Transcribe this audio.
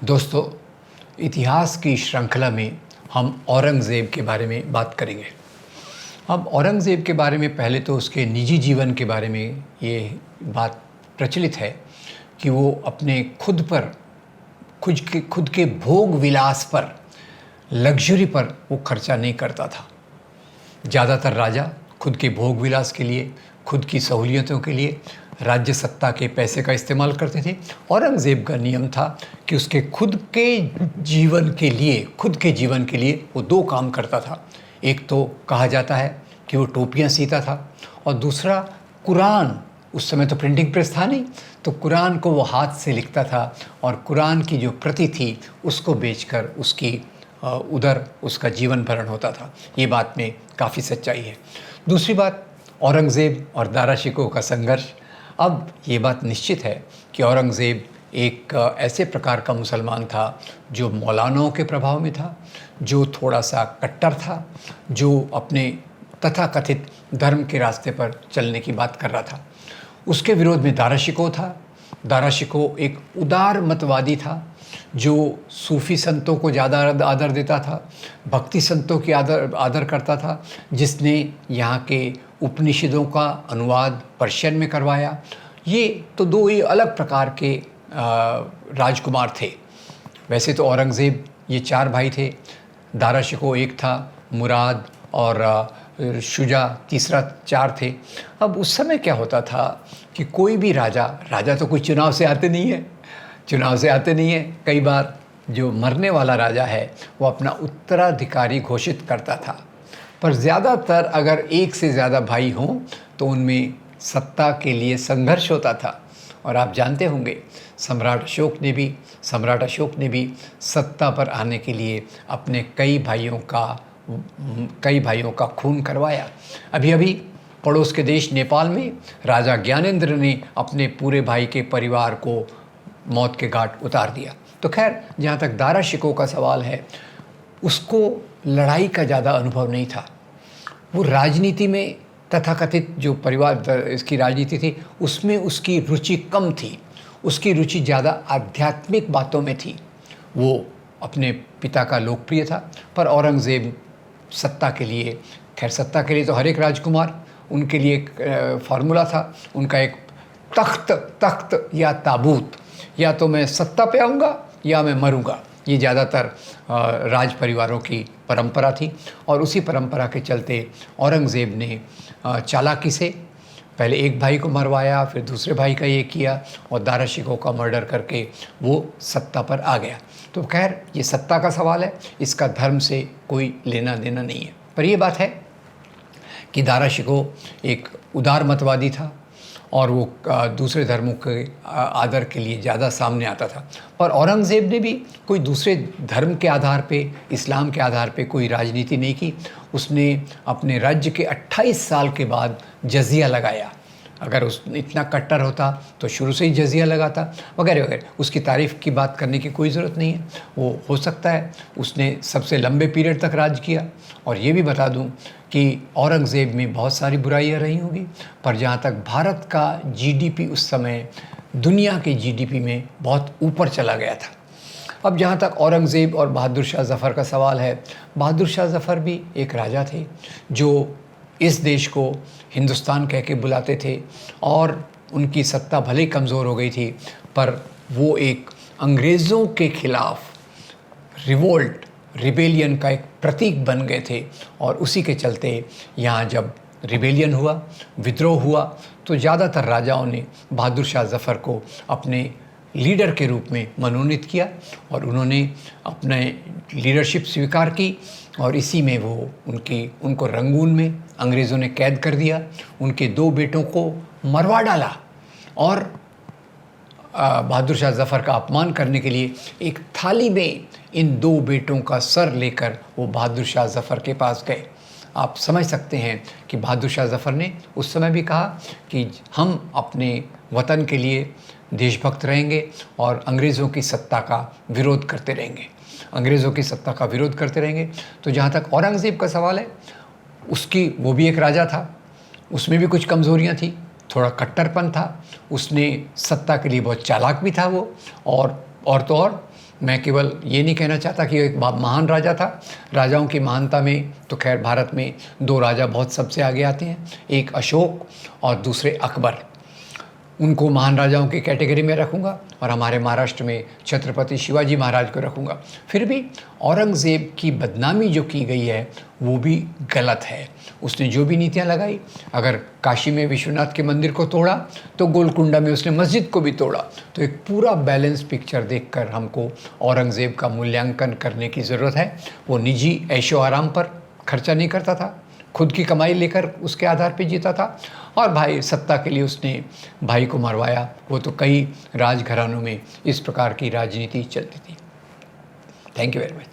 दोस्तों, इतिहास की श्रृंखला में हम औरंगज़ेब के बारे में बात करेंगे। अब औरंगज़ेब के बारे में पहले तो उसके निजी जीवन के बारे में ये बात प्रचलित है कि वो अपने खुद के भोग विलास पर, लग्ज़री पर वो खर्चा नहीं करता था। ज़्यादातर राजा खुद के भोग विलास के लिए, खुद की सहूलियतों के लिए राज्य सत्ता के पैसे का इस्तेमाल करते थे। औरंगज़ेब का नियम था कि उसके खुद के जीवन के लिए वो दो काम करता था। एक तो कहा जाता है कि वो टोपियाँ सीता था और दूसरा कुरान, उस समय तो प्रिंटिंग प्रेस था नहीं, तो कुरान को वो हाथ से लिखता था और कुरान की जो प्रति थी उसको बेचकर उधर उसका जीवन भरण होता था। ये बात में काफ़ी सच्चाई है। दूसरी बात, औरंगज़ेब और दारा शिकोह का संघर्ष। अब ये बात निश्चित है कि औरंगज़ेब एक ऐसे प्रकार का मुसलमान था जो मौलानाओं के प्रभाव में था, जो थोड़ा सा कट्टर था, जो अपने तथाकथित धर्म के रास्ते पर चलने की बात कर रहा था। उसके विरोध में दारा शिकोह था। दारा शिकोह एक उदार मतवादी था जो सूफ़ी संतों को ज़्यादा आदर देता था, भक्ति संतों की आदर करता था, जिसने यहाँ के उपनिषदों का अनुवाद पर्शियन में करवाया। ये तो दो ही अलग प्रकार के राजकुमार थे। वैसे तो औरंगज़ेब ये चार भाई थे, दारा शिकोह एक था, मुराद और शुजा तीसरा, चार थे। अब उस समय क्या होता था कि कोई भी राजा तो कोई चुनाव से आते नहीं है। कई बार जो मरने वाला राजा है वो अपना उत्तराधिकारी घोषित करता था, पर ज़्यादातर अगर एक से ज़्यादा भाई हों तो उनमें सत्ता के लिए संघर्ष होता था। और आप जानते होंगे सम्राट अशोक ने भी सत्ता पर आने के लिए अपने कई भाइयों का खून करवाया। अभी पड़ोस के देश नेपाल में राजा ज्ञानेंद्र ने अपने पूरे भाई के परिवार को मौत के घाट उतार दिया। तो खैर, जहाँ तक दारा शिकोह का सवाल है, उसको लड़ाई का ज़्यादा अनुभव नहीं था। वो राजनीति में, तथाकथित जो परिवार इसकी राजनीति थी उसमें उसकी रुचि कम थी। उसकी रुचि ज़्यादा आध्यात्मिक बातों में थी। वो अपने पिता का लोकप्रिय था। पर औरंगज़ेब सत्ता के लिए तो हर एक राजकुमार, उनके लिए एक फार्मूला था। उनका एक तख्त या ताबूत, या तो मैं सत्ता पे आऊँगा या मैं मरूँगा। ये ज़्यादातर राज परिवारों की परंपरा थी और उसी परंपरा के चलते औरंगज़ेब ने चालाकी से पहले एक भाई को मरवाया, फिर दूसरे भाई का ये किया और दारा शिकोह का मर्डर करके वो सत्ता पर आ गया। तो खैर, ये सत्ता का सवाल है, इसका धर्म से कोई लेना देना नहीं है। पर ये बात है कि दारा शिकोह एक उदार मतवादी था और वो दूसरे धर्मों के आदर के लिए ज़्यादा सामने आता था। पर औरंगज़ेब ने भी कोई दूसरे धर्म के आधार पे, इस्लाम के आधार पे कोई राजनीति नहीं की। उसने अपने राज्य के 28 साल के बाद जज़िया लगाया। अगर उस इतना कट्टर होता तो शुरू से ही जज़िया लगाता, वगैरह वगैरह। उसकी तारीफ़ की बात करने की कोई ज़रूरत नहीं है। वो हो सकता है उसने सबसे लंबे पीरियड तक राज किया। और ये भी बता दूं कि औरंगज़ेब में बहुत सारी बुराइयां रही होंगी, पर जहाँ तक भारत का जीडीपी उस समय दुनिया के जीडीपी में बहुत ऊपर चला गया था। अब जहाँ तक औरंगज़ेब और बहादुर शाह ज़फ़र का सवाल है, बहादुर शाह ज़फ़र भी एक राजा थे जो इस देश को हिंदुस्तान कह के बुलाते थे और उनकी सत्ता भले ही कमज़ोर हो गई थी, पर वो एक अंग्रेज़ों के ख़िलाफ़ रिबेलियन का एक प्रतीक बन गए थे। और उसी के चलते यहाँ जब रिबेलियन हुआ, विद्रोह हुआ, तो ज़्यादातर राजाओं ने बहादुर शाह ज़फ़र को अपने लीडर के रूप में मनोनीत किया और उन्होंने अपने लीडरशिप स्वीकार की। और इसी में उनको रंगून में अंग्रेज़ों ने कैद कर दिया, उनके दो बेटों को मरवा डाला और बहादुर शाह ज़फ़र का अपमान करने के लिए एक थाली में इन दो बेटों का सर लेकर वो बहादुर शाह ज़फ़र के पास गए। आप समझ सकते हैं कि बहादुर शाह ज़फ़र ने उस समय भी कहा कि हम अपने वतन के लिए देशभक्त रहेंगे और अंग्रेज़ों की सत्ता का विरोध करते रहेंगे। तो जहाँ तक औरंगज़ेब का सवाल है, वो भी एक राजा था, उसमें भी कुछ कमज़ोरियाँ थी, थोड़ा कट्टरपन था, उसने सत्ता के लिए बहुत चालाक भी था वो, और और तो और मैं केवल ये नहीं कहना चाहता कि एक महान राजा था। राजाओं की महानता में तो खैर भारत में दो राजा बहुत सबसे आगे आते हैं, एक अशोक और दूसरे अकबर। उनको महान राजाओं की कैटेगरी में रखूँगा और हमारे महाराष्ट्र में छत्रपति शिवाजी महाराज को रखूँगा। फिर भी औरंगज़ेब की बदनामी जो की गई है वो भी गलत है। उसने जो भी नीतियाँ लगाई, अगर काशी में विश्वनाथ के मंदिर को तोड़ा तो गोलकुंडा में उसने मस्जिद को भी तोड़ा। तो एक पूरा बैलेंस पिक्चर देखकर हमको औरंगज़ेब का मूल्यांकन करने की ज़रूरत है। वो निजी ऐशो आराम पर खर्चा नहीं करता था, खुद की कमाई लेकर उसके आधार पे जीता था, और भाई सत्ता के लिए उसने भाई को मरवाया। वो तो कई राजघरानों में इस प्रकार की राजनीति चलती थी। Thank you very much.